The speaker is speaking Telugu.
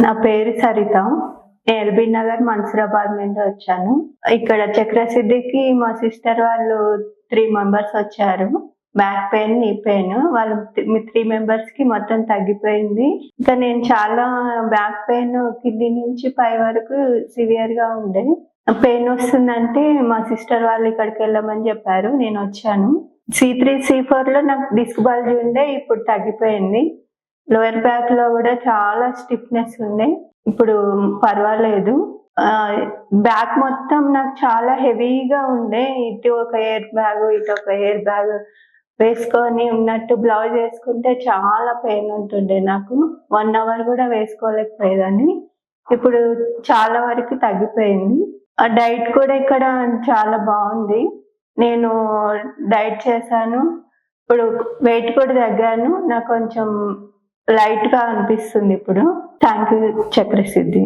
నా పేరు సరిత. ఎల్బీ నగర్ మన్సూరాబాద్ నుండి వచ్చాను. ఇక్కడ చక్రసిద్ధికి మా సిస్టర్ వాళ్ళు 3 మెంబర్స్ వచ్చారు. బ్యాక్ పెయిన్, నీ పెయిన్ వాళ్ళు 3 మెంబర్స్ కి మొత్తం తగ్గిపోయింది. ఇంకా నేను చాలా బ్యాక్ పెయిన్ కింది నుంచి పై వరకు సివియర్ గా ఉండే. పెయిన్ వస్తుందంటే మా సిస్టర్ వాళ్ళు ఇక్కడికి వెళ్ళమని చెప్పారు. నేను వచ్చాను. C3, C4 లో నాకు డిస్క్ బల్జ్ ఉండే, ఇప్పుడు తగ్గిపోయింది. లోయర్ బ్యాక్ లో కూడా చాలా స్టిఫ్నెస్ ఉండే, ఇప్పుడు పర్వాలేదు. బ్యాక్ మొత్తం నాకు చాలా హెవీగా ఉండే. ఇటు ఒక ఎయిర్ బ్యాగ్, ఇటు ఒక ఎయిర్ బ్యాగ్ వేసుకొని ఉన్నట్టు బ్లౌజ్ వేసుకుంటే చాలా పెయిన్ ఉంటుండే. నాకు 1 అవర్ కూడా వేసుకోలేకపోయేదాన్ని. ఇప్పుడు చాలా వరకు తగ్గిపోయింది. ఆ డైట్ కూడా ఇక్కడ చాలా బాగుంది. నేను డైట్ చేశాను. ఇప్పుడు వెయిట్ కూడా తగ్గాను. నాకు కొంచెం లైట్ గా అనిపిస్తుంది ఇప్పుడు. Thank you Chakrasiddhi.